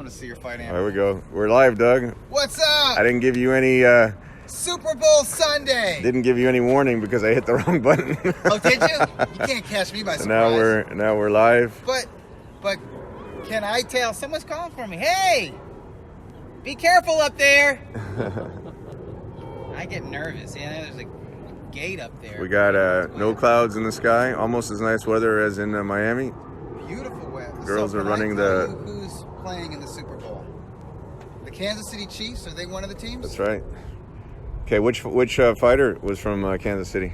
want to see your fight, Amber. There we go. We're live, Doug. What's up? I didn't give you any. Super Bowl Sunday. Didn't give you any warning because I hit the wrong button. Oh, did you? You can't catch me by surprise. Now we're live. But can I tell? Someone's calling for me. Hey, be careful up there. I get nervous. Yeah, there's a gate up there. We got no clouds in the sky. Almost as nice weather as in Miami. Beautiful weather. Girls are running who's playing in the Super Bowl? The Kansas City Chiefs? Are they one of the teams? That's right. Okay, which fighter was from Kansas City?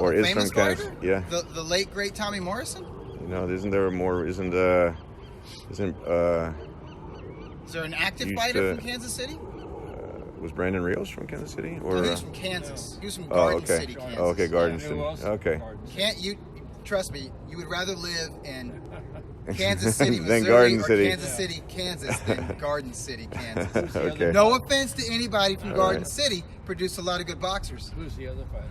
Or is from Kansas? Fighter? Yeah. The late great Tommy Morrison? No, isn't there more? Isn't Is there an active fighter from Kansas City? Was Brandon Rios from Kansas City? Or no, he was from Kansas. He was from Garden City, Kansas. Oh, okay, Garden City. Okay. Can't you trust me? You would rather live in Kansas City, than Missouri, Garden or City. Kansas City, Kansas, than Garden City, Kansas. Okay. No offense to anybody from Garden City, produced a lot of good boxers. Who's the other fighter?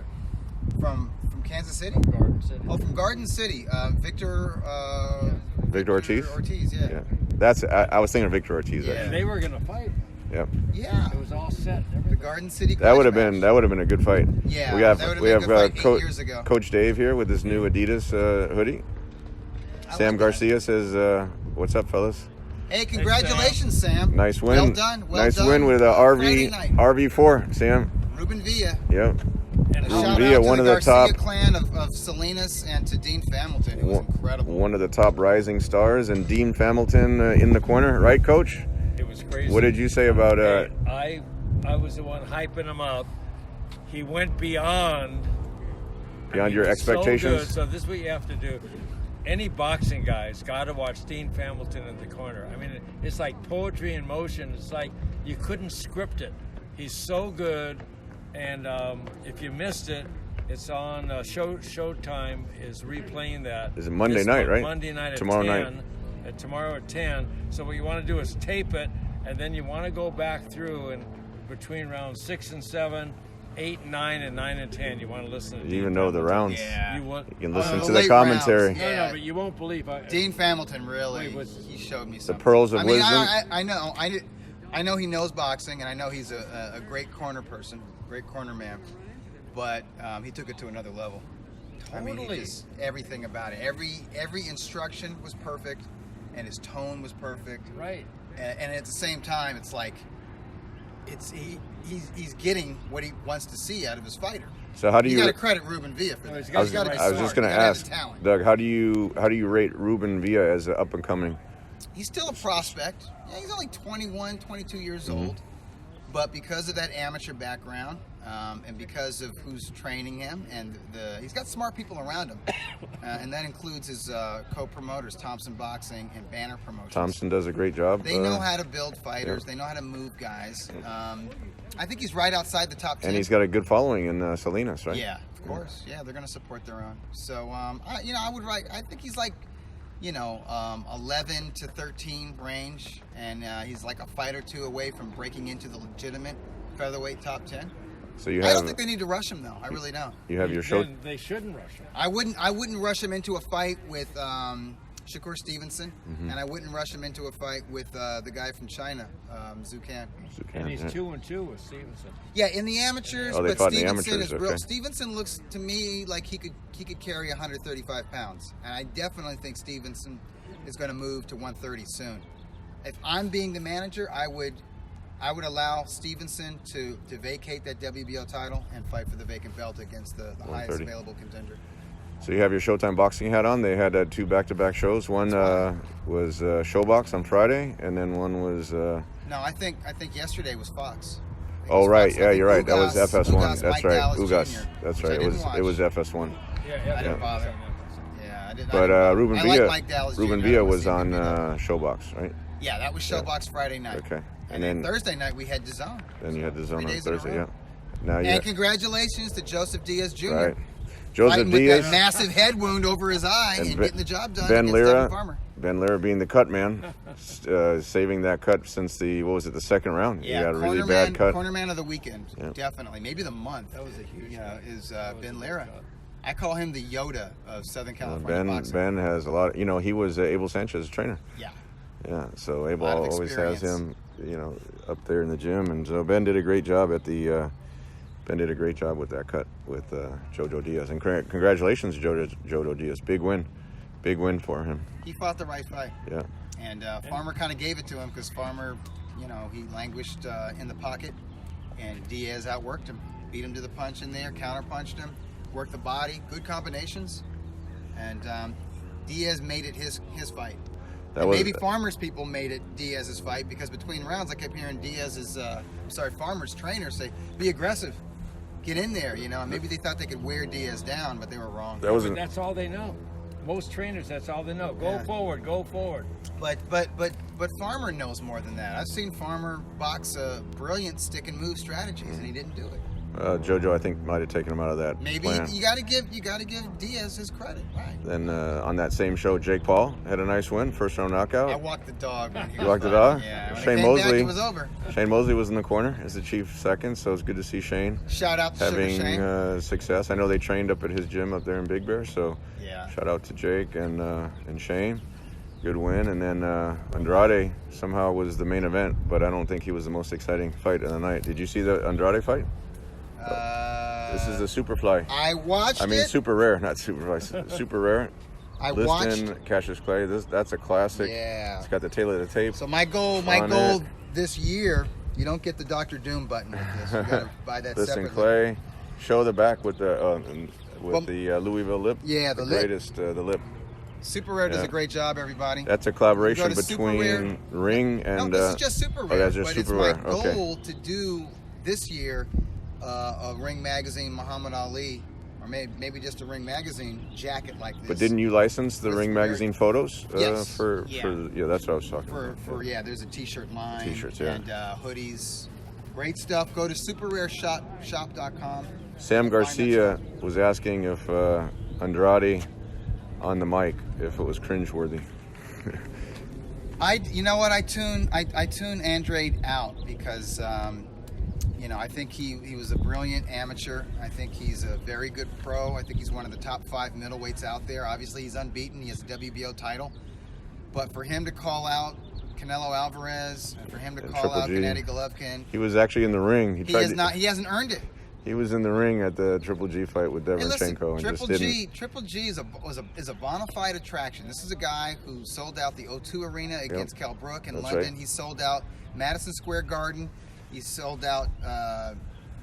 From Kansas City? Garden City. Oh, from Garden City, Victor Ortiz. Ortiz, yeah. That's I was thinking of Victor Ortiz. Yeah. And they were gonna fight. Yep. Yeah. It was all set. The Garden City. That would have been a good fight. Yeah. We have that would have been a good fight 8 years ago. Coach Dave here with his new Adidas hoodie. Sam Garcia says, "What's up, fellas?" Hey, congratulations, Sam. Nice win. Well done. Nice win with RV4, Sam. Ruben Villa. Yep. And Ruben Villa, one of the top clan of Salinas and to Dean Familton. It was incredible. One of the top rising stars, and Dean Familton in the corner, right, Coach? It was crazy. What did you say about? I was the one hyping him up. He went beyond Your expectations. So good. So this is what you have to do. Any boxing guy's got to watch Dean Familton in the corner. I mean, it's like poetry in motion. It's like you couldn't script it. He's so good, and if you missed it, it's on Showtime is replaying that. Is it Monday night, right? Monday night at tomorrow 10. night. Tomorrow at 10. So what you want to do is tape it, and then you want to go back through and between rounds 6 and 7, 8 and 9, and 9 and 10. You want to listen to You even know the rounds. Yeah. You can listen to the the late commentary. rounds. Yeah. No, but you won't believe. Dean Familton really. Wait, he showed me The something. pearls of wisdom. I know he knows boxing, and I know he's a great corner person, great corner man. But he took it to another level. Totally. I mean, everything about it. Every instruction was perfect, and his tone was perfect. Right. And at the same time, it's like he's getting what he wants to see out of his fighter. So how do you? got to credit Ruben Villa for that. I was just going to ask, Doug, how do you rate Ruben Villa as an up and coming? He's still a prospect. Yeah, he's only 21, 22 years old. But because of that amateur background, and because of who's training him, and he's got smart people around him, and that includes his co-promoters, Thompson Boxing and Banner Promotions. Thompson does a great job. They know how to build fighters. Yeah. They know how to move guys. I think he's right outside the top 10. And he's got a good following in Salinas, right? Yeah, of course. Yeah, they're going to support their own. So, I would write. I think he's like, 11 to 13 range, and he's like a fight or two away from breaking into the legitimate featherweight top 10. So I don't think they need to rush him though. I really don't. You have your show. They shouldn't rush him. I wouldn't rush him into a fight with Shakur Stevenson, and I wouldn't rush him into a fight with the guy from China, Zucan. And he's 2-2 with Stevenson. Yeah, in the amateurs, they but fought in the Stevenson amateurs, is real. okay. Stevenson looks to me like he could carry 135 pounds, and I definitely think Stevenson is going to move to 130 soon. If I'm being the manager, I would allow Stevenson to vacate that WBO title and fight for the vacant belt against the highest available contender. So you have your Showtime boxing hat on. They had 2 back-to-back shows. One was Showbox on Friday, and then one was. No, I think yesterday was Fox. Oh right, Fox. Yeah, you're right. That was FS1. Ugas, That's Mike right, Dallas Ugas. Jr., That's which right. I It was FS1. I didn't bother. Yeah, I didn't. But Ruben Villa Jr. was on Showbox, right? Yeah, that was Showbox Friday night. Okay. And then Thursday night we had DAZN. Then you had DAZN on Thursday, yeah. And congratulations to Joseph Diaz Jr. Right. Joseph with Diaz. that massive head wound over his eye and getting the job done. Ben Lira. Farmer. Ben Lira being the cut man, saving that cut since the second round. Yeah, he got a really bad cut. Corner man of the weekend, definitely. Maybe the month. That was a huge. Is Ben Lira. I call him the Yoda of Southern California boxing. Ben has a lot. He was Abel Sanchez's trainer. Yeah. Yeah, so lot Abel of always has experience. him, up there in the gym, and so Ben did a great job with that cut with Jojo Diaz, and congratulations, Jojo Diaz, big win for him. He fought the right fight. Yeah, And Farmer kind of gave it to him because Farmer, he languished in the pocket, and Diaz outworked him, beat him to the punch in there, counter-punched him, worked the body, good combinations, and Diaz made it his fight. And maybe Farmer's people made it Diaz's fight because between rounds I kept hearing Farmer's trainer say, be aggressive, get in there, and maybe they thought they could wear Diaz down, but they were wrong. That's all they know. Most trainers, that's all they know. Go forward. But Farmer knows more than that. I've seen Farmer box brilliant stick and move strategies, and he didn't do it. Jojo, I think, might have taken him out of that Maybe plan. you got to give Diaz his credit, right? Then on that same show, Jake Paul had a nice win, first round knockout. I walked the dog. When he You was walked the fighting. dog? Yeah. When Shane it came Mosley. back, it was over. Shane Mosley was in the corner as the chief second, so it's good to see Shane Shout out to having Sugar Shane. success. I know they trained up at his gym up there in Big Bear, so Yeah. shout out to Jake and Shane. Good win. And then Andrade somehow was the main event, but I don't think he was the most exciting fight of the night. Did you see the Andrade fight? This is the Superfly. I watched it. Super rare, not Superfly. Super rare. I Liston, watched. Cassius Clay. That's a classic. Yeah. It's got the tail of the tape. So my goal on it. this year, you don't get the Dr. Doom button with this. You got to buy that Liston separately. Clay. Show the back with the Louisville lip. Yeah, the lip. Greatest, the lip. Super Rare does Yeah. a great job, everybody. That's a collaboration Go to Super Rare. between Ring and. No, this is just Super Rare. that's just but Super it's Rare. my Okay. goal to do this year a Ring Magazine Muhammad Ali, or maybe just a Ring Magazine jacket like this. But didn't you license the With Ring Rare- magazine photos? Yes. Yeah, that's what I was talking about. There's a T-shirt line. T-shirts, yeah. And hoodies. Great stuff. Go to superrareshop.com. Sam Garcia was asking if Andrade on the mic, if it was cringeworthy. I tune Andrade out because I think he was a brilliant amateur. I think he's a very good pro. I think he's one of the top 5 middleweights out there. Obviously, he's unbeaten. He has a WBO title. But for him to call out Canelo Alvarez and for him to And call Triple out G. Gennady Golovkin, He was actually in the ring. he hasn't earned it. He was in the ring at the Triple G fight with Hey, listen, Deverenchenko and Triple just didn't. Triple G is a bona fide attraction. This is a guy who sold out the O2 Arena against Kell Brook in That's London. right. He sold out Madison Square Garden. He sold out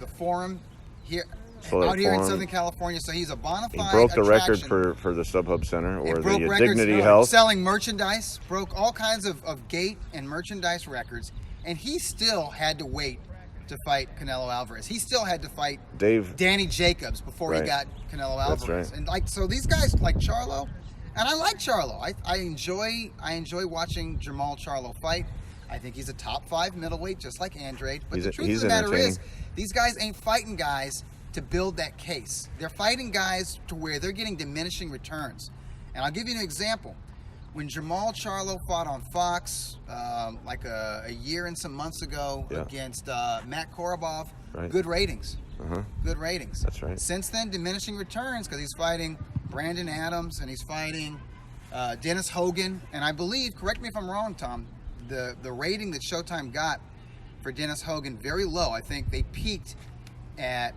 the Forum here Sold out out here in Forum. Southern California. So he's a bona He fide broke the record attraction. for the StubHub Center or It broke the records, Dignity Health. selling merchandise, broke all kinds of gate and merchandise records, and he still had to wait to fight Canelo Alvarez. He still had to fight Dave, Danny Jacobs before he Right. got Canelo That's Alvarez. right. And so these guys like Charlo, and I like Charlo. I enjoy watching Jamal Charlo fight. I think he's a top 5 middleweight, just like Andrade. But the truth of the matter is, these guys ain't fighting guys to build that case. They're fighting guys to where they're getting diminishing returns. And I'll give you an example. When Jamal Charlo fought on Fox like a year and some months ago against Matt Korobov, Right. good ratings. Uh-huh. Good ratings. That's right. Since then, diminishing returns because he's fighting Brandon Adams and he's fighting Dennis Hogan. And I believe, correct me if I'm wrong, Tom, the rating that Showtime got for Dennis Hogan, very low. I think they peaked at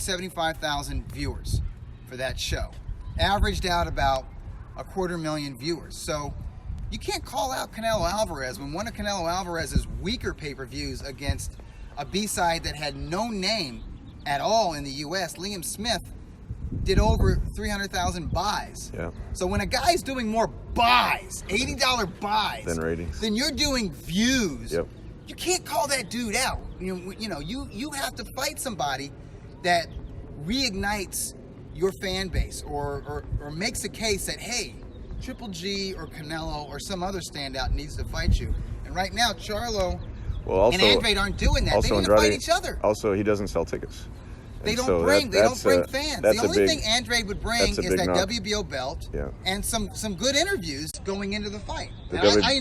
275,000 viewers for that show. Averaged out about 250,000 viewers. So you can't call out Canelo Alvarez when one of Canelo Alvarez's weaker pay-per-views against a B-side that had no name at all in the U.S., Liam Smith, did over 300,000 buys. Yeah. So when a guy's doing more buys, $80 buys, Then ratings. then you're doing views. Yep. You can't call that dude out. You have to fight somebody that reignites your fan base or makes a case that, hey, Triple G or Canelo or some other standout needs to fight you. And right now, Charlo and Andrade aren't doing that. They need to fight each other. Also, he doesn't sell tickets. They And don't so bring that's fans. that's The a only big- thing Andrade would bring that's a is big that knock. WBO belt Yeah. and some good interviews going into the fight. The And W- I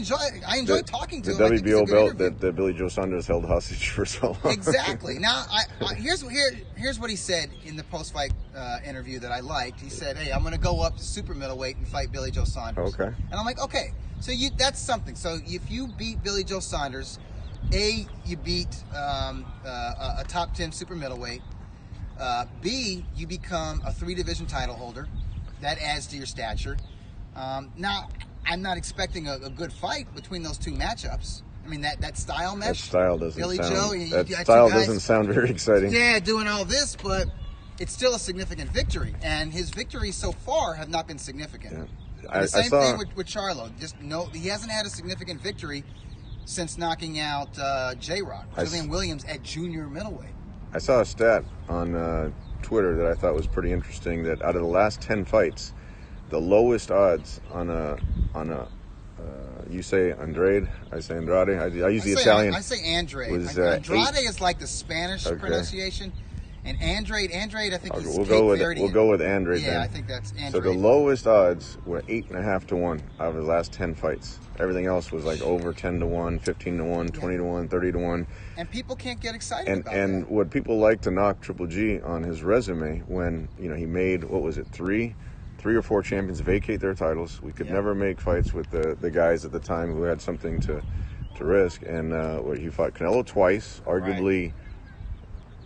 enjoy talking to the him. I think he's a WBO good belt interview. that Billy Joe Saunders held hostage for so long. Exactly. Now, here's what he said in the post-fight interview that I liked. He said, "Hey, I'm going to go up to super middleweight and fight Billy Joe Saunders." Okay. And I'm like, okay. So that's something. So if you beat Billy Joe Saunders, A, you beat a top 10 super middleweight. B, you become a 3-division title holder. That adds to your stature. Now, I'm not expecting a good fight between those two matchups. I mean, that style mesh. That style doesn't Billy sound. Joe, That style doesn't sound very exciting. Yeah, doing all this, but it's still a significant victory, and his victories so far have not been significant. Yeah. The same thing with Charlo. He hasn't had a significant victory since knocking out J-Rock, Julian Williams at junior middleweight. I saw a stat on Twitter that I thought was pretty interesting. That out of the last 10 fights, the lowest odds on a you say Andrade, I say Andrade. I use the Italian. I say Andrade. Was, Andrade is like the Spanish pronunciation, and Andrade. I think he's we'll go with Andrade. Yeah, then. I think that's Andrade. So the lowest odds were 8.5 to 1 out of the last 10 fights. Everything else was like over 10 to 1, 15 to 1, 20 to 1, 30 to 1. And people can't get excited about and that. What people like to knock Triple G on his resume when he made, what was it, three or four champions vacate their titles. We could never make fights with the guys at the time who had something to risk. And he fought Canelo twice, arguably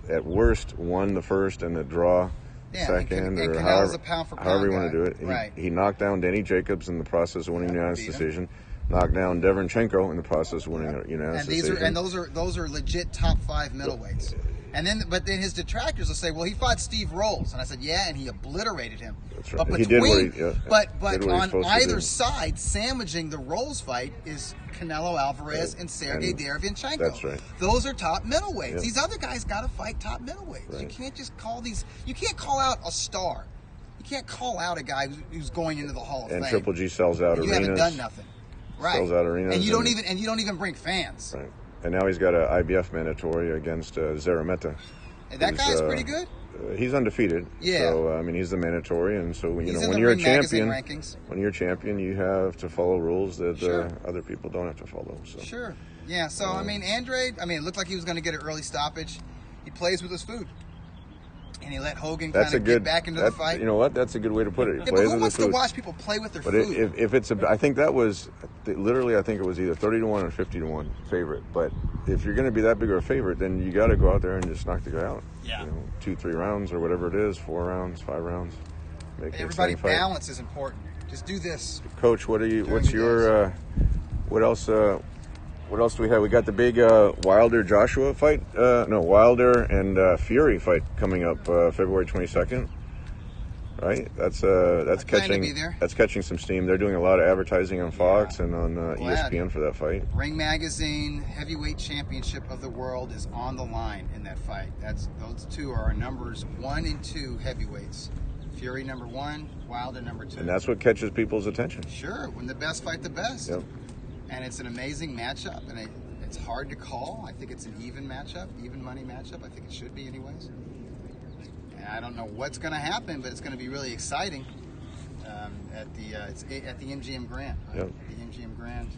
at worst won the first and a draw second, and or Canelo's a pound for pound however you guy. want to do it. Right. He knocked down Danny Jacobs in the process of winning the unanimous decision. Knocked down Devonchenko in the process of winning a unanimous decision. And those are legit top 5 middleweights. But then his detractors will say, well, he fought Steve Rolls. And I said, yeah, and he obliterated him. That's right. But He did what he on either side, sandwiching the Rolls fight is Canelo Alvarez and Sergey Derevyanchenko. That's right. Those are top middleweights. Yeah. These other guys got to fight top middleweights. Right. You can't just you can't call out a star. You can't call out a guy who's going into the Hall of Fame. And Triple G sells out arenas. You haven't done nothing. Right. Sells out arenas. And you don't even bring fans. Right. And now he's got an IBF mandatory against Zarameta. And that guy's pretty good. He's undefeated. Yeah. So he's the mandatory, and so when you're a Ring Magazine champion, rankings. when you're a champion, you have to follow rules that other people don't have to follow. So. Sure. Yeah. So Andrade. It looked like he was going to get an early stoppage. He plays with his food, and he let Hogan kind of get back into the fight. You know what? That's a good way to put it. Yeah, but who wants to watch people play with their but food? If it's I think that was literally, I think it was either 30 to 1 or 50 to 1 favorite. But if you're going to be that big of a favorite, then you got to go out there and just knock the guy out. Yeah. 2-3 rounds or whatever it is, 4 rounds, 5 rounds. Make it Everybody, an exciting fight. balance is important. Just do this. Coach, what else do we have? We got the big Wilder Joshua fight. Wilder and Fury fight coming up February 22nd. Right? That's catching some steam. They're doing a lot of advertising on Fox and on ESPN for that fight. Ring Magazine Heavyweight Championship of the World is on the line in that fight. Those two are our numbers 1 and 2 heavyweights. Fury number 1, Wilder number 2. And that's what catches people's attention. Sure, when the best fight the best. Yep. And it's an amazing matchup, and it's hard to call. I think it's an even matchup, even money matchup. I think it should be anyways. And I don't know what's going to happen, but it's going to be really exciting at the MGM Grand. Right? Yep. The MGM Grand.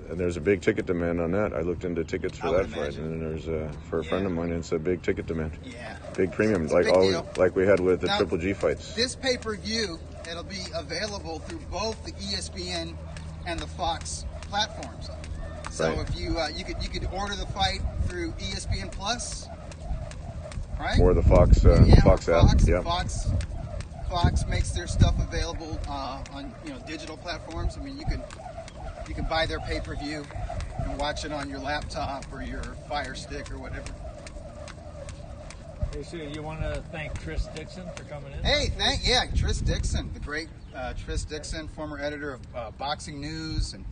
And there's a big ticket demand on that. I looked into tickets for that fight, and there's for a friend of mine, it's a big ticket demand. Yeah. Big premium, like we had with the Triple G fights. This pay-per-view, it'll be available through both the ESPN and the Fox platforms. So if you could order the fight through ESPN Plus, right? Or the Fox Fox app. Yeah. Fox makes their stuff available on digital platforms. You can buy their pay-per-view and watch it on your laptop or your Fire Stick or whatever. Hey, so you want to thank Tris Dixon for coming in? Hey, Tris Dixon, the great Tris Dixon, former editor of Boxing News, and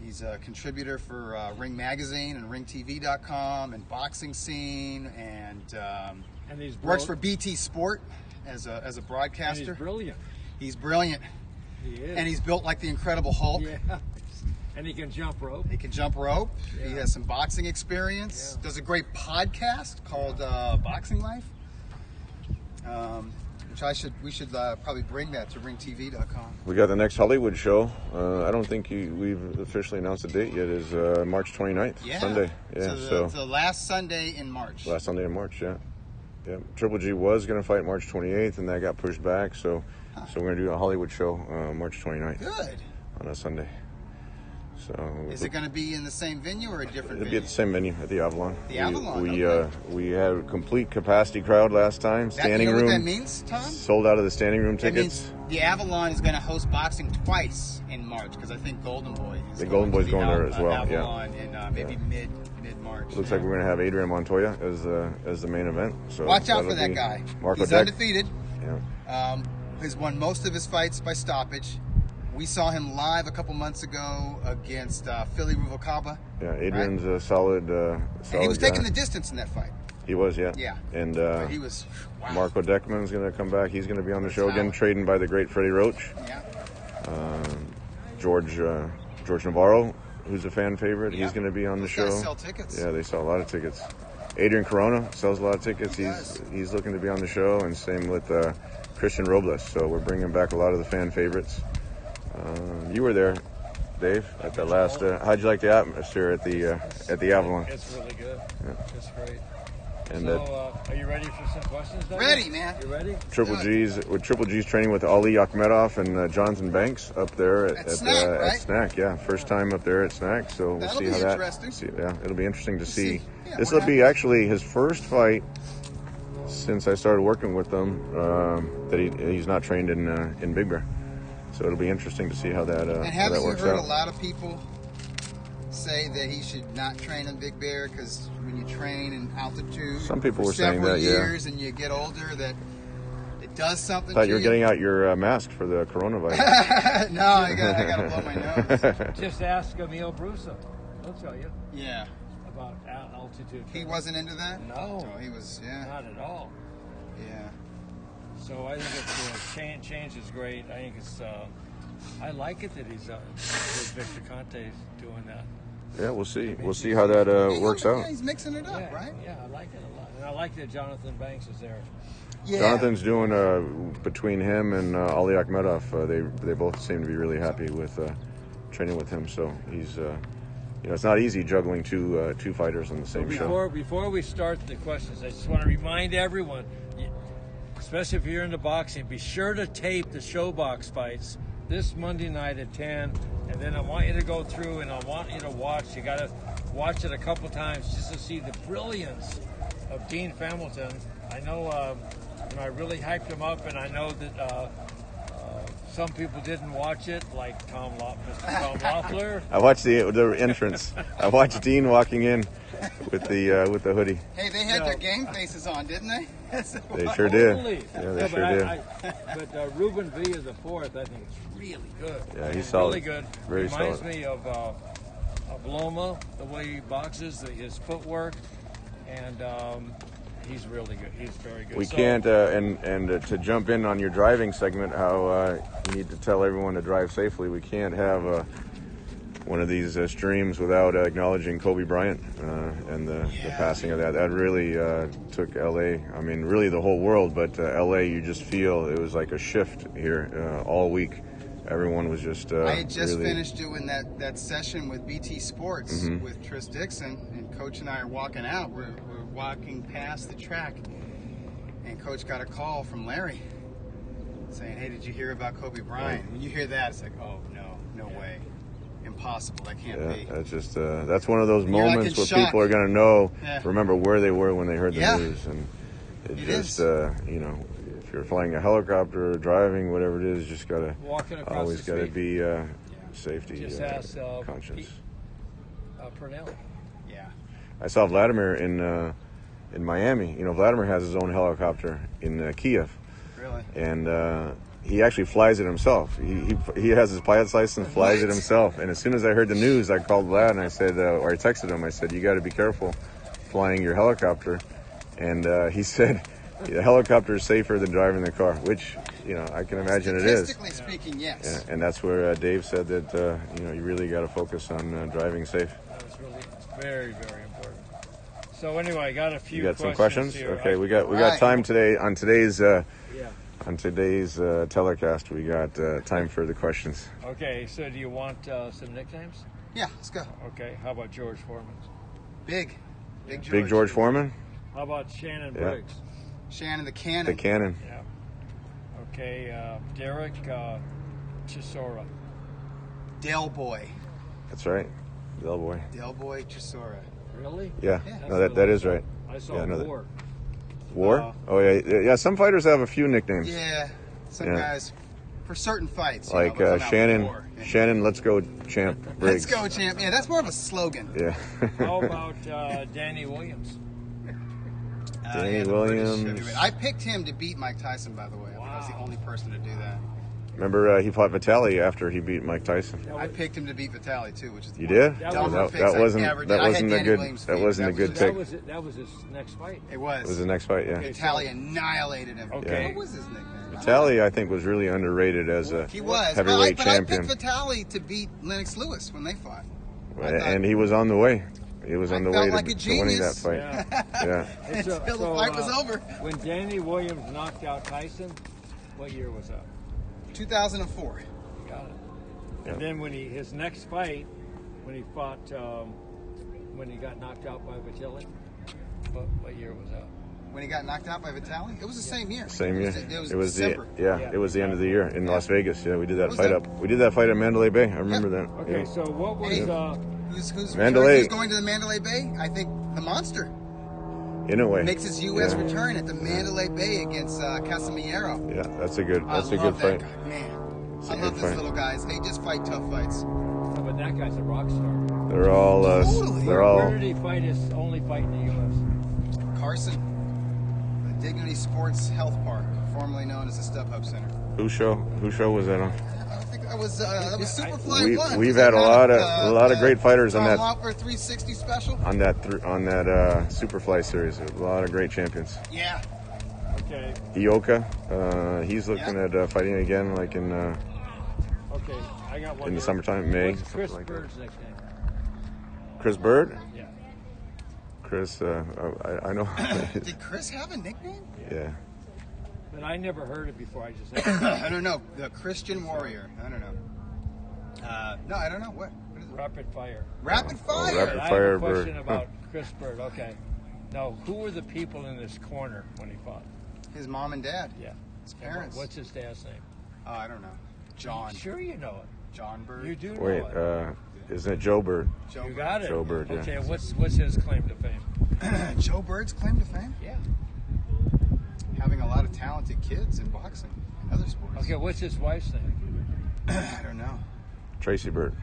he's a contributor for Ring Magazine and RingTV.com and Boxing Scene, and he works for BT Sport as a broadcaster. And he's brilliant. He's brilliant. He is. And he's built like the Incredible Hulk. Yeah. And he can jump rope. He can jump rope. Yeah. He has some boxing experience. Yeah. Does a great podcast called Boxing Life. Which we should probably bring that to ringtv.com. We got the next Hollywood show. I don't think we've officially announced the date yet. Is March 29th, Sunday. Yeah, so the last Sunday in March. Last Sunday in March, yeah. Triple G was going to fight March 28th, and that got pushed back. So we're going to do a Hollywood show March 29th. Good. On a Sunday. So Is it going to be in the same venue or a different it'll be venue? at the same venue at the Avalon. The Avalon, We okay. we had a complete capacity crowd last time. That, Standing you know room. what that means, Tom? Sold out of the standing room That tickets. means the Avalon is going to host boxing twice in March because I think Golden Boy is The Golden Boy's to the going there as well, yeah. Avalon in maybe mid-March. Looks like we're going to have Adrian Montoya as the main event. So Watch out for that'll that be guy. Marco He's Deck. undefeated. Yeah. He's won most of his fights by stoppage. We saw him live a couple months ago against Philly Ruvalcaba. Yeah, Adrian's a solid And he was guy. taking the distance in that fight. He was, yeah. Yeah. And But he was, wow. Marco Deckman's going to come back. He's going to be on the show again, Talent. trading by the great Freddie Roach. Yeah. George Navarro, who's a fan favorite. Yeah. He's going to be on the Those show. guys sell tickets. Yeah, they sell a lot of tickets. Adrian Corona sells a lot of tickets. He does. He's looking to be on the show, and same with Christian Robles. So we're bringing back a lot of the fan favorites. You were there, Dave, at the last. How'd you like the atmosphere at the Avalon? It's really good. Yeah. It's great. And So, are you ready for some questions, Doug? Ready, man. You ready? Triple G's training with Ali Akhmedov and Jonathan Banks up there At Snack, right? at Snack. Yeah, first time up there at Snack. So we'll That'll see be how that. interesting. Yeah, it'll be interesting to see. see. Yeah, This what will be actually his first fight since I started working with them. That he's not trained in Big Bear. So it'll be interesting to see how that And how haven't that you works heard out. a lot of people say that he should not train in Big Bear because when you train in altitude Some people for were saying several that, yeah. years and you get older, that it does something I thought to you were getting out your mask for the coronavirus. No, I got to blow my nose. Just ask Emil Brusa. He'll tell you Yeah. about altitude. He wasn't into that? No. Oh, he was, yeah. Not at all. Yeah. So I think it's change is great. I think it's. I like it that he's that Victor Conte's doing that. Yeah, we'll see. We'll see how that works Yeah, out. he's mixing it up, Yeah, right? Yeah, I like it a lot, and I like that Jonathan Banks is there. Yeah. Jonathan's doing between him and Ali Akhmedov. They both seem to be really happy with training with him. So he's it's not easy juggling two fighters on the same show. Before we start the questions, I just want to remind everyone, especially if you're into boxing, be sure to tape the ShowBox fights this Monday night at 10, and then I want you to go through and I want you to watch. You got to watch it a couple times just to see the brilliance of Dean Hamilton. I know I really hyped him up, and I know that some people didn't watch it, like Mr. Tom Loeffler. I watched the entrance. I watched Dean walking in with the hoodie. Hey, they had their game faces on, didn't they? They sure did. Totally. Yeah, they but sure did. But Ruben V is the fourth. I think it's really good. Yeah, he's It's solid. really good. Very Reminds solid. me of Loma, the way he boxes, his footwork, and he's really good. He's very good. We So- can't to jump in on your driving segment. How you need to tell everyone to drive safely. We can't have one of these streams without acknowledging Kobe Bryant and the passing of that. That really took LA. I mean, really the whole world, but LA. You just feel it was like a shift here all week. Everyone was just. I had just really, finished doing that session with BT Sports with Tris Dixon, and Coach and I are walking out. We're walking past the track, and Coach got a call from Larry saying, "Hey, did you hear about Kobe Bryant?" When you hear that, it's like, "Oh no way, impossible. That can't be." That's just that's one of those You're like moments in where shock. people are going to know, Yeah. remember where they were when they heard the Yeah. news, and it It just is. if you're flying a helicopter or driving, whatever it is, you just gotta Walking across always the gotta street. be safety Just ask conscious. Purnell. Yeah. I saw Vladimir in Miami. You know, Vladimir has his own helicopter in Kiev, Really? and he actually flies it himself. He has his pilot's license, flies it What? himself. And as soon as I heard the news, I called Vlad and I said, or I texted him. I said, "You got to be careful flying your helicopter." And he said, "The helicopter is safer than driving the car," which I can imagine it is. Statistically speaking, yes. Yeah, and that's where Dave said that you really got to focus on driving safe. That's really very, very important. So anyway, I got a few. You got some questions? here. Okay, we got Right. time today on today's. Yeah. On today's telecast, we got time for the questions. Okay, so do you want some nicknames? Yeah, let's go. Okay, how about George Foreman? Big George. Big George Foreman, How about Shannon Yeah. Briggs? Shannon the Cannon. the Cannon, Yeah. Okay, Derek Chisora. Del Boy. That's right. Del Boy. Del Boy Chisora. Really? Yeah. Yeah. No, that is right. I saw Yeah, I know that. War. War? Oh yeah. Some fighters have a few nicknames. Yeah, some Yeah. guys for certain fights. you Like know, but I'm out for War. Shannon, let's go, champ. Let's Briggs. go, champ. Yeah, that's more of a slogan. Yeah. How about Danny Williams? Danny Yeah, the British Williams. heavyweight. I picked him to beat Mike Tyson, by the way. I think I was the Wow. only person to do that. Remember, he fought Vitali after he beat Mike Tyson. I picked him to beat Vitali too, which is the You one did? That dumber was- fix that I wasn't ever did. that I had wasn't a Danny good Williams that feed. wasn't a That good was- pick. That was his next fight. It was. It was the next fight, yeah. Okay. Vitali annihilated him. Okay. What was his nickname? Vitali, I think, was really underrated as a He was. heavyweight but I champion, picked Vitali to beat Lennox Lewis when they fought. and he was on the way. He was on I the felt way like to, a to winning that genius. fight. Yeah. Yeah. Until the fight was over. When Danny Williams knocked out Tyson, what year was that? 2004. Got it. Yeah. And then when his next fight, when he fought, when he got knocked out by Vitali, what year was that? When he got knocked out by Vitali? It was the same year. Same year. It was December. It was the end of the year in Las Vegas. Yeah, we did that Was fight that- up. We did that fight at Mandalay Bay. I remember that. Okay, Yeah. so what was Hey. Who's Mandalay. who's going to the Mandalay Bay? I think the Monster In a way. makes his U.S. Yeah. return at the Mandalay Bay against Casimiro. Yeah, that's a good I good love fight. that guy, man. a I good love these fight. little guys. They just fight tough fights. but that guy's a rock star. They're all Totally. they're Where all did he fight his only fight in the U.S.? Carson, the Dignity Sports Health Park, formerly known as the StubHub Center. Who show was that on? I think that was Superfly One. We've had a lot of great fighters on Tom that Loeffler 360 special. on that Superfly series. A lot of great champions. Yeah. Okay, Ioka, he's looking at fighting again, like in okay, I got one. in the here. summertime, May. What's Chris something like that. Bird's nickname? Chris Bird. Yeah. Chris, I know. Did Chris have a nickname? Yeah. But I never heard it before. I just never. I don't know. The Christian Warrior. I don't know. No, I don't know. What is it? Rapid fire. Rapid Fire. Rapid I have Fire a question Bird. about Chris Bird. Okay. Now, who were the people in this corner when he fought? His mom and dad. Yeah. His parents. What's his dad's name? Oh, I don't know. John. Sure, you know it. John Bird. You do know Wait, it. isn't it Joe Bird? Joe You Bird. got it. Joe Bird, yeah. Okay, what's his claim to fame? Joe Bird's claim to fame? Yeah. Having a lot of talented kids in boxing and other sports. Okay, what's his wife's name? I don't know. Tracy Bird.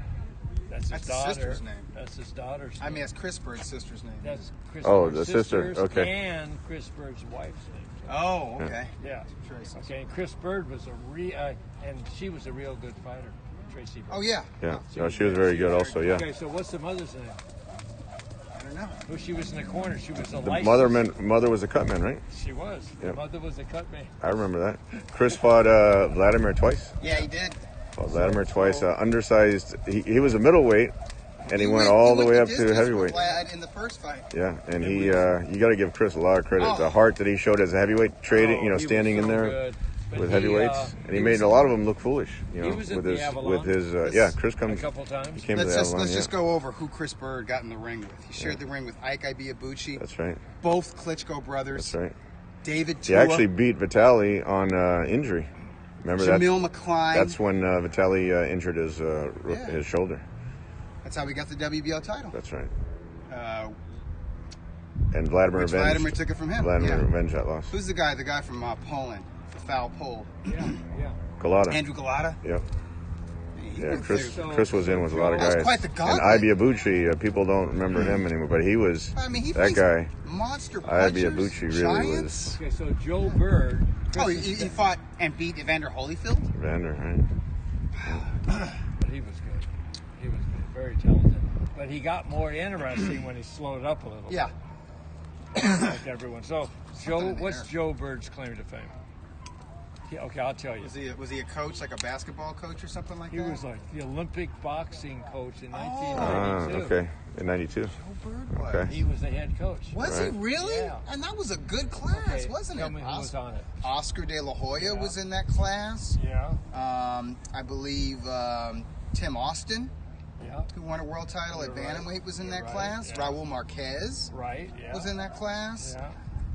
That's his That's his daughter. sister's name. That's his daughter's name. I mean, it's Chris Bird's sister's name. That's Chris Oh, Bird's the sister, sister's okay. And Chris Bird's wife's name. Oh, okay. Yeah. Tracy. Okay, and Chris Bird was and she was a real good fighter, Tracy Bird. Oh, yeah. Yeah. No, she was very good also, yeah. Okay, so what's the mother's name? I don't know. Well, she was in the corner. She was a The licensed. mother was a cutman, right? She was. Yep. Mother was a cutman. I remember that. Chris fought Vladimir twice. Yeah, he did. Fought Vladimir twice. Undersized. He was a middleweight, and he went all the way up to distance with heavyweight. Vlad in the first fight. Yeah, and he you got to give Chris a lot of credit. Oh. The heart that he showed as a heavyweight, trading, Oh, he was standing in so there good. But with he, heavyweights, and he he made was- a lot of them look foolish. You He know, was at with the his Avalon. yeah. Chris a comes. couple times. He came to Let's the just Avalon. let's just Yeah. go over who Chris Bird got in the ring with. He shared the ring with Ike Ibiabuchi, That's right. both Klitschko brothers. That's right. David He Tua, actually beat Vitali on injury. Remember that? Jamil McCline. That's when Vitali injured his Yeah. his shoulder. That's how we got the WBO title. That's right. Uh, And Vladimir which avenged. Vladimir took it from him. Vladimir Yeah. avenged that loss. Who's the guy? The guy from Poland, the foul pole. Yeah, yeah. Galata. Andrew Galata. Yep. He Yeah, went Chris. through- Chris was in with a lot of That was guys. quite the and gauntlet. Ibiabuchi, people don't remember him anymore, but he was I mean, he that faced guy. monster punchers, Ibiabuchi really giants. Okay, so Joe Bird. Oh, Chris he is- fought and beat Evander Holyfield. Vander, right? But he was good. He was good, very talented. But he got more interesting when he slowed up a little. Yeah. Like everyone. So, Joe, in the what's air. Joe Bird's claim to fame? Yeah, okay, I'll tell you. Was he a coach, like a basketball coach or something like He that? was like the Olympic boxing coach in Oh. 1992. Okay. In '92. Joe Bird was. Okay. He was the head coach. Was Right. he really? Yeah. And that was a good class, Okay, wasn't tell it? me who was on it. Oscar De La Hoya Yeah. was in that class. Yeah, I believe Tim Austin, yeah, who won a world title at You're right. bantamweight, was in You're that right, class. yeah. Raul Marquez right, yeah. was in that class.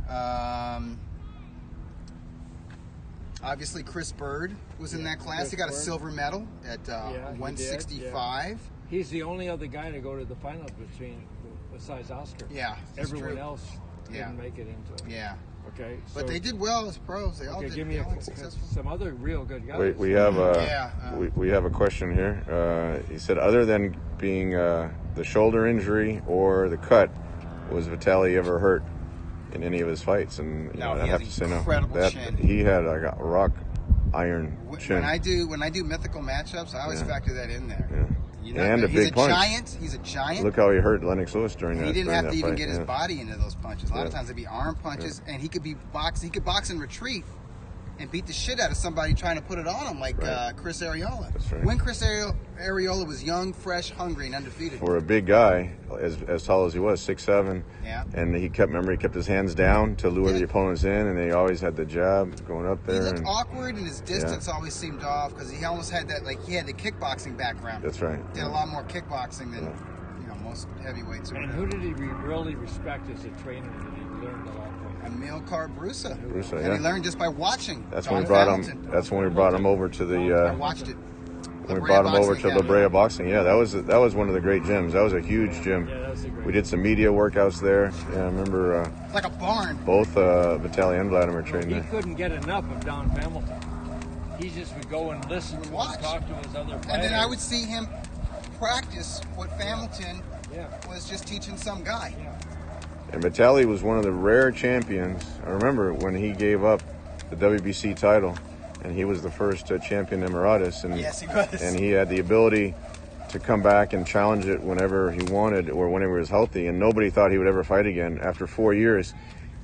Yeah. Obviously, Chris Bird was in that class. Chris He got a Bird. silver medal at he did, 165. He's the only other guy to go to the finals besides Oscar. Yeah, that's Everyone true. else Yeah. didn't make it into it. Yeah. Okay. But they did well as pros. They all Okay, did. give me they all looked successful. some other real good guys. Wait, we have Yeah, we have a question here. He said, other than being the shoulder injury or the cut, was Vitaly ever hurt in any of his fights? And you No, know, he I have has to say no. incredible That chin. he had a rock iron chin. When I do mythical matchups, I always Yeah. factor that in there. Yeah. You know, And a he's big punch. Giant. He's a giant. Look how he hurt Lennox Lewis during that. He didn't during have that to even fight. get his Yeah. body into those punches. A lot of Yeah. times they'd be arm punches, and he could be boxing. He could box and retreat, and beat the shit out of somebody trying to put it on him, like Right. Chris Arreola. That's right. When Chris Arreola was young, fresh, hungry, and undefeated. For a big guy, as tall as he was, 6'7", Yeah. and he kept his hands down to lure Yeah. the opponents in, and he always had the jab going up He there. looked and awkward, and his distance always seemed off because he almost had that, like he had the kickboxing background. That's right. Did a lot more kickboxing than most heavyweights. Or And whatever. who did he really respect as a trainer that he learned a lot from? Amilcar Brusa. Brusa, And yeah. he learned just by watching. That's John when we brought Hamilton. him. That's when we brought him over to I the. watched it. When we La brought Brea him over Boxing to La Academy. Brea Boxing, yeah, that was one of the great gyms. That was a huge gym. Yeah, that was a great. We did some media workouts there. Yeah, I remember Like a barn. both Vitaly and Vladimir trained He there. couldn't get enough of Don Hamilton. He just would go and listen to him, Watch. talk to his other fighters. And then I would see him practice what Hamilton Yeah. was just teaching some guy. Yeah. And Vitaly was one of the rare champions. I remember when he gave up the WBC title, and he was the first champion Emiratis, and Yes, he was. and he had the ability to come back and challenge it whenever he wanted or whenever he was healthy, and nobody thought he would ever fight again. After 4 years,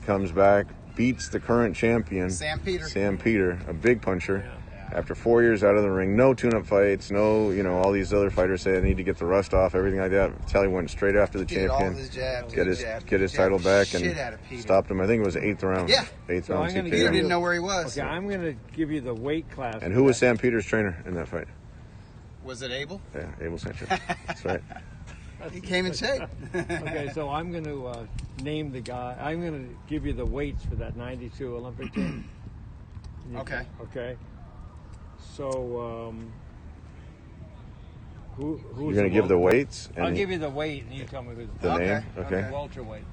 comes back, beats the current champion, Sam Peter. Sam Peter, a big puncher. Yeah. After 4 years out of the ring, no tune-up fights, no, all these other fighters say I need to get the rust off, everything like that. Vitaly went straight after the Did all champion, his jabs. get his title back, Shit and out of Peter. stopped him. I think it was 8th round. Yeah. 8th So round I'm gonna TKO. give Peter didn't know where he was. Okay, I'm going to give you the weight class. And who was Sam Peter's trainer in that fight? Was it Abel? Yeah, Abel Sanchez. That's right. He came in shape. Okay, so I'm going to name the guy. I'm going to give you the weights for that 92 Olympic team. Okay. Okay. So, who's You're going to give the weights? And I'll give you the weight, and you tell me who's the Okay. name? Okay. welterweight.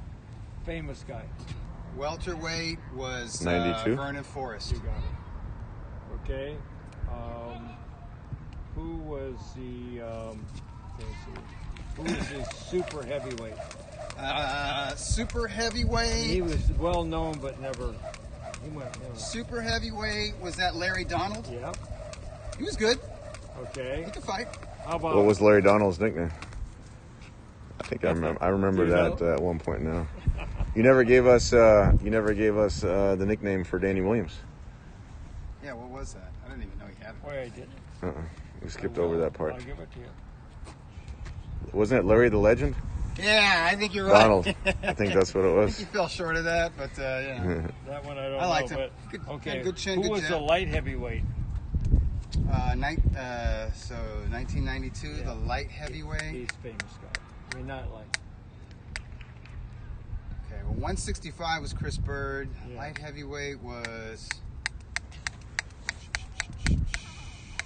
Famous guy. Welterweight was 92? Vernon Forrest. You got it. Okay. Who was the super heavyweight? Super He heavyweight. was well known, but never. He went. Super heavyweight was that Larry Donald. Yeah. He was good. Okay. He could fight. How about? What was Larry Donald's nickname? I think I remember Do you that know? at one point now. You never gave us the nickname for Danny Williams. Yeah, what was that? I didn't even know he had it. Wait, I didn't. We skipped over that part. I'll give it to you. Wasn't it Larry the Legend? Yeah, I think you're right. Donald. I think that's what it I was. think you fell short of that, but yeah. That one I don't I liked know. him. But, Good- okay. had good chin, Who good was jab. the light heavyweight? 1992, Yeah. the light heavyweight. He's a famous guy. I mean, not like. Okay, well, 165 was Chris Bird. Yeah. Light heavyweight was.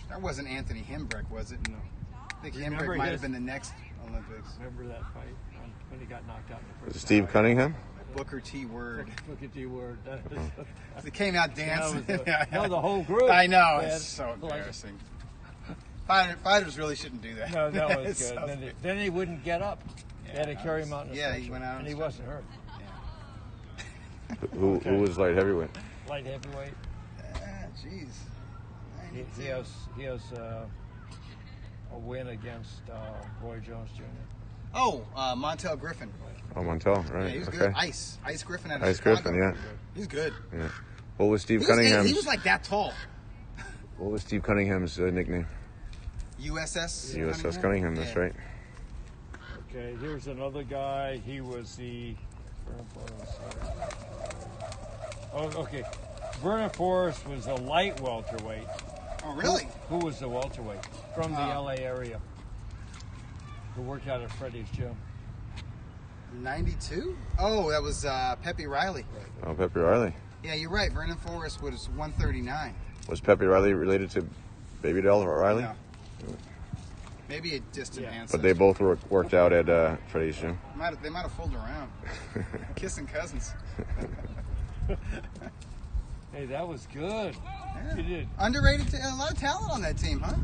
That wasn't Anthony Hembrecht, was it? No. I think Remember Hembrecht might his- have been the next Olympics. Remember that fight when he got knocked out in the Was first it Steve round? Cunningham? Booker T. Word. Look at you, word. They came out dancing. No, the whole group. I know, Man, it's so like- embarrassing. Fighters really shouldn't do that. No, that was It's good. so- then he wouldn't get up. They had to carry him out in a Yeah, he stretcher, went out on and a he wasn't hurt. Who was light heavyweight? Light heavyweight. Jeez. He has a win against Roy Jones Jr. Oh, Montel Griffin. Oh, Montel, Yeah, right? he was Okay. good. Ice Griffin out of Ice Chicago. Griffin, yeah. He's good. Yeah. What was Steve He Cunningham's? was like that tall. What was Steve Cunningham's nickname? USS. USS Cunningham. That's Yeah. right. Okay, here's another guy. He was the. Oh, okay. Vernon Forrest was a light welterweight. Oh, really? Who was the welterweight from the LA area? Who worked out at Freddie's gym? 92? Oh, that was Pepe Riley. Oh, Pepe Riley. Yeah, you're right. Vernon Forrest was 139. Was Pepe Riley related to Baby Doll Riley? No. Maybe a distant ancestor. But they both worked out at Freddie's gym. They might have fooled around. Kissing cousins. Hey, that was good. Yeah. You did. Underrated. A lot of talent on that team, huh?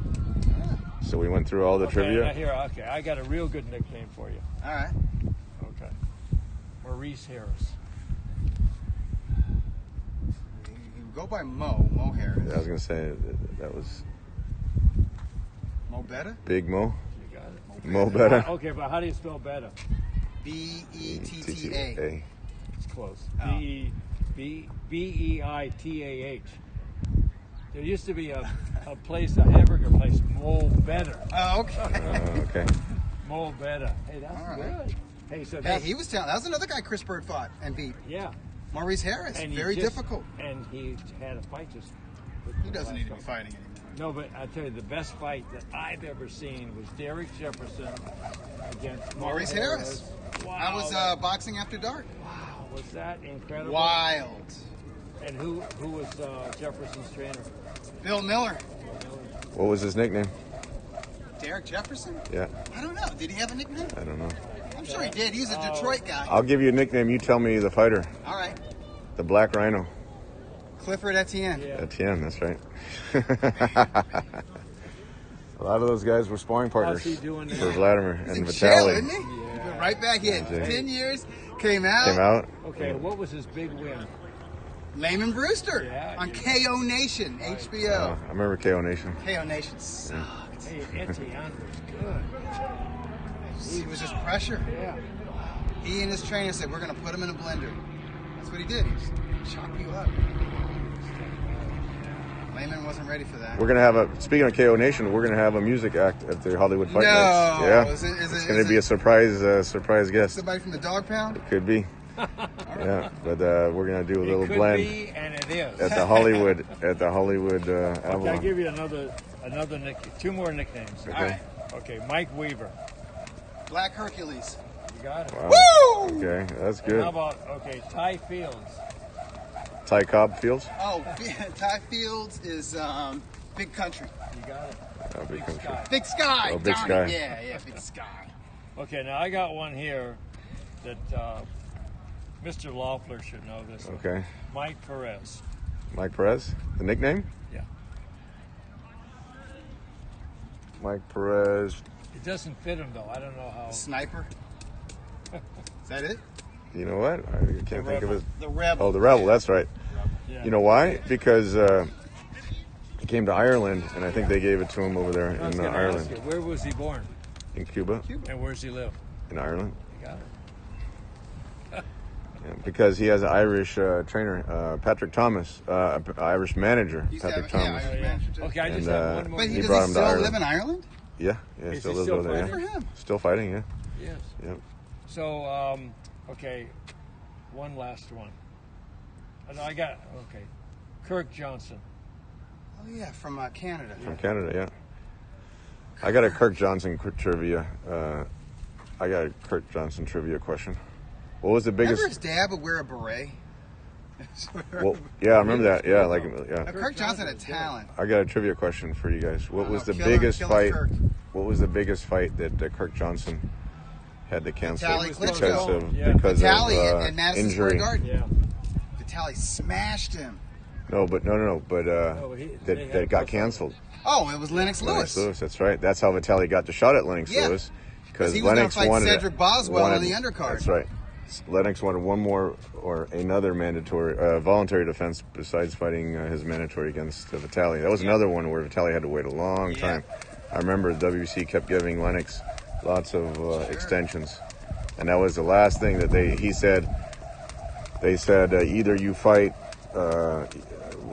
So we went through all the trivia. Now here, I got a real good nickname for you. All right. Okay. Maurice Harris. You go by Mo Harris. Yeah, I was gonna say that was Mo Betta? Big Mo. You got it. Mo Betta. Okay, but how do you spell Betta? Beetta. It's close. Oh. Beitah. There used to be a place, a hamburger place, Mo Better. Oh, okay. Okay. Mo Better. Hey, that's All right. good. Hey, so Hey, that's, he was talented. That was another guy Chris Bird fought and beat. yeah. Maurice Harris. And he Very just- difficult. And he had a fight just. He doesn't need to be fighting anymore. No, but I tell you, the best fight that I've ever seen was Derek Jefferson against Maurice Harris. Wow, I was boxing after dark. wow, was that incredible? Wild. And who was Jefferson's trainer? Bill Miller. What was his nickname? Derek Jefferson? Yeah, I don't know. Did he have a nickname? I don't know. I'm sure he did. He was a Detroit guy. I'll give you a nickname. You tell me the fighter. All right. The Black Rhino. Clifford Etienne. Yeah. Etienne, that's right. A lot of those guys were sparring partners How's he doing for now? Vladimir He's and in jail, Vitaly. isn't he? He went right back in. Yeah. 10 years. Came out. Came out. Okay, what was his big win? Lehman Brewster Yeah, on you- KO Nation, HBO. I remember KO Nation. KO Nation sucked. Hey, Etienne was good. He was just pressure. Yeah. He and his trainer said, we're going to put him in a blender. That's what he did. He just chop you up. Lehman wasn't ready for that. We're gonna have speaking of KO Nation, we're gonna have a music act at the Hollywood Fight No. Nights. Yeah, Is it's it- gonna is be it- a surprise guest. Somebody from the Dog Pound? Could be. Yeah, but we're gonna do a It little could blend be, and it is. at the Hollywood Okay, I'll Avalon. give you another two more nicknames. Okay. All right. Okay, Mike Weaver. Black Hercules. You got it. Wow. Woo! Okay, that's And good. how about Ty Fields? Ty Cobb Fields. Oh, Ty Fields is Big Country. You got it. Big country. Sky. Big Sky. Oh, Big darn Sky. it. Yeah, Big Sky. Okay, now I got one here that Mr. Loeffler should know this. one. Okay, Mike Perez. Mike Perez. The nickname? Yeah. Mike Perez. It doesn't fit him though. I don't know how. Sniper. Is that it? You know what? I can't think of it. The Rebel. Oh, the Rebel. That's right. Yeah. You know why? Because he came to Ireland, and I think they gave it to him over there I was in gonna Ireland, ask you, where was he born? in Cuba, And where's he live? in Ireland. You got it. Yeah, because he has an Irish trainer, Patrick Thomas, Irish manager, He's Patrick having- yeah, Thomas. Irish manager too. Okay, I just And, have one more. But He does brought he him to still Ireland. live in Ireland? Yeah, Is still he lives still over there. Good for Yeah. him. Still fighting, yeah. Yes. Yep. So, okay, one last one. And I got, okay, Kirk Johnson. Oh, yeah, from Canada. From Canada, yeah. I got a Kirk Johnson trivia. I got a Kirk Johnson trivia question. What was the biggest? Remember his dad would wear a beret? Well, yeah, I remember that. Yeah, like Now, yeah. Kirk Johnson had was good. talent. I got a trivia question for you guys. What was the Killer biggest fight? Kirk. What was the biggest fight that Kirk Johnson had to cancel Vitaly because Klitschko. of Yeah. Vitaly of at Madison Square injury? Garden. Yeah. Vitaly smashed him. No, but they had got both canceled. Oh, it was Lennox Lennox Lewis. Lewis, that's right. That's how Vitaly got the shot at Lennox Yeah. Lewis Because because he was going Lennox to fight wanted Cedric Boswell on the undercard. That's right. Lennox wanted one more or another mandatory voluntary defense besides fighting his mandatory against Vitaly. That was another one where Vitaly had to wait a long Yeah. time. I remember WBC kept giving Lennox lots of extensions, and that was the last thing that he said. They said either you fight.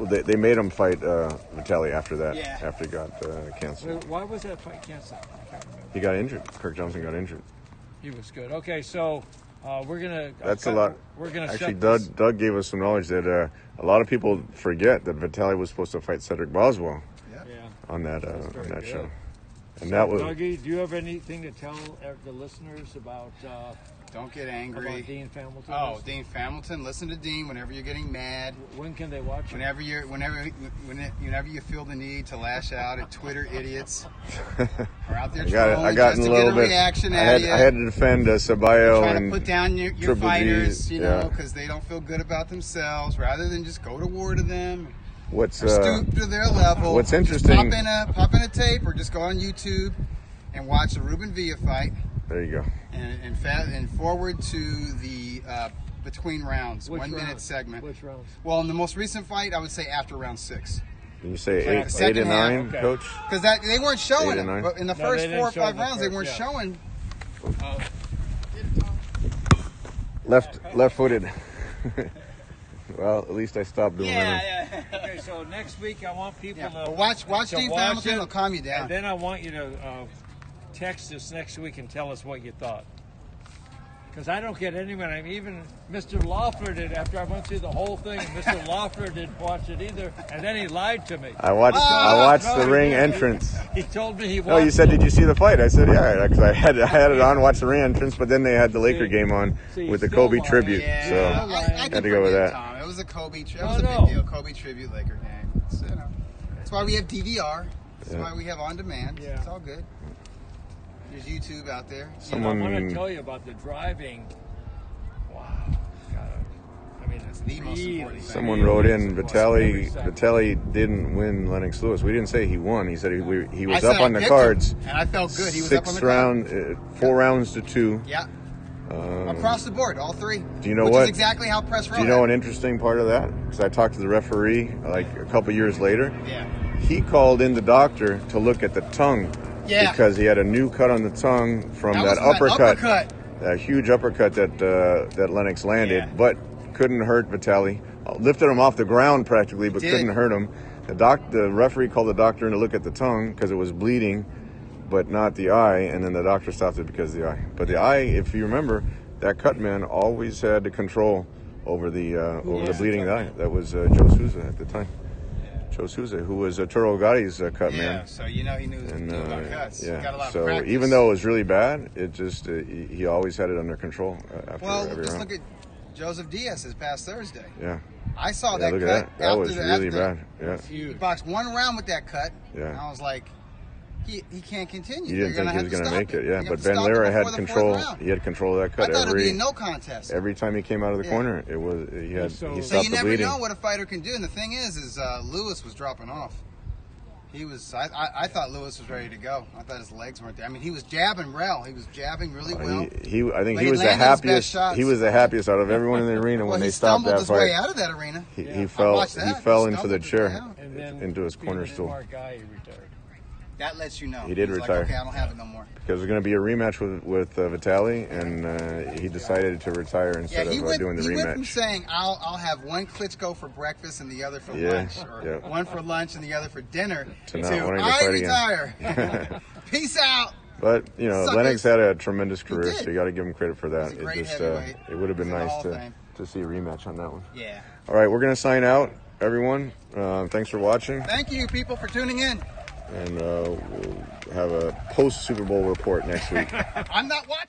They made him fight Vitaly after that. Yeah. After he got canceled, Why was that fight canceled? I can't remember. he got injured. Kirk Johnson got injured. He was good. Okay, so we're gonna. That's a lot. We're gonna Actually, shut this. Doug gave us some knowledge that a lot of people forget that Vitaly was supposed to fight Cedric Boswell Yeah. on that That's very show. good. And that was Dougie, do you have anything to tell the listeners about Don't get angry. about Dean Hamilton? Oh, Dean Hamilton. Listen to Dean whenever you're getting mad. When can they watch it? Whenever you feel the need to lash out at Twitter idiots or out there trolling got just in to a little get a bit. reaction I at you. had to defend Ceballo Trying and to put down your Triple fighters, G, you know, because they don't feel good about themselves. Rather than just go to war to them, What's or stoop to their level. what's just interesting- pop in a tape, or just go on YouTube and watch the Ruben Villa fight. there you go. And forward to the between rounds, Which 1 minute rounds? segment. Which rounds? Well, in the most recent fight, I would say after round 6, Did you say Like eight second and half, 9, okay. Coach? because they weren't showing 8 it. and 9. But in the No, first they didn't 4 or show 5 the rounds, they first, weren't yeah. showing. Left-footed. Well, at least I stopped doing it. Yeah. Okay, so next week I want people to Watch to Steve watch Hamilton. it, It'll calm you down. And then I want you to text us next week and tell us what you thought. Because I don't get anyone. I mean, even Mr. Loeffler did after I went through the whole thing. Mr. Loeffler didn't watch it either, and then he lied to me. I watched No, the he ring didn't. entrance. He told me he watched. No, you said, did you see the fight? I said, yeah, because I had it on, watched the ring entrance, but then they had the Laker game on See, with the still Kobe lying. tribute. Yeah, So I had can to go with forgive that. Tom. It was a Kobe. It No, was a no. big deal. Kobe tribute Laker game. It's, that's why we have DVR. That's Yeah. why we have on demand. Yeah. It's all good. There's YouTube out there. You know, I want Someone- to tell you about the driving. Wow. God, I mean, it's the most really, important thing. Someone wrote in, Every second. Vitaly didn't win Lennox Lewis. We didn't say he won. He said he I was said up I on the picked cards. him, and I felt good. He was up on 6 the card. round, 4 rounds to 2. Yeah. Across the board, all 3. Do you know which what? is exactly how press Do you know an interesting part of that? Because I talked to the referee like a couple years later. Yeah. He called in the doctor to look at the tongue. Yeah. Because he had a new cut on the tongue from That that was from that uppercut. That huge uppercut that Lennox landed, Yeah. but couldn't hurt Vitaly. Lifted him off the ground practically, but Did. couldn't hurt him. The referee called the doctor in to look at the tongue because it was bleeding, but not the eye. And then the doctor stopped it because of the eye. But the eye, if you remember, that cut man always had the control over the bleeding of the eye. That was Joe Souza at the time. Joe Souza, who was Turo Gotti's cut Yeah. man. So you know he knew And about cuts. He got a lot of so practice. even though it was really bad, it just he always had it under control after Well, every just round. look at Joseph Diaz this past Thursday. Yeah, I saw yeah, that look cut. at that. That was really bad. Yeah, He boxed 1 round with that cut. Yeah. And I was like, he can't continue. you didn't They're think he have was to going to stop make it. Yeah, They're but gonna Ben stop it Lira had before the control. 4th round. He had control of that I cut thought it'd be a no contest. every time he came out of the corner. It was he So he So stopped you the never bleeding. know what a fighter can do. And the thing is Lewis was dropping off. He was. I thought Lewis was ready to go. I thought his legs weren't there. I mean, he was jabbing well. He was jabbing really well. I think But he he was the landed his best happiest. shots. He was the happiest out of everyone in the arena Well, when he they stopped stumbled that his way fight. out of that arena. He Yeah. fell. watched He that. fell He into the stumbled his way chair, out. And then into his corner Stephen stool. Margai retired. That lets you know. He did He's retire. Like, okay, I don't have it no more. Because there's going to be a rematch with Vitaly, and he decided to retire instead Yeah, he of went. doing the He went from rematch. saying I'll have one Klitschko for breakfast and the other for Yeah, lunch, or yeah. one for lunch and the other for dinner. To not wanting to I fight retire. again. Peace out. But you know, Suckers. Lennox had a tremendous career, did. so you got to give him credit for that. He's a great It just heavyweight. it would have been He's in the nice Hall of Fame. to see a rematch on that one. Yeah. All right, we're going to sign out, everyone. Thanks for watching, Thank you, people, for tuning in. and we'll have a post Super Bowl report next week. I'm not watching.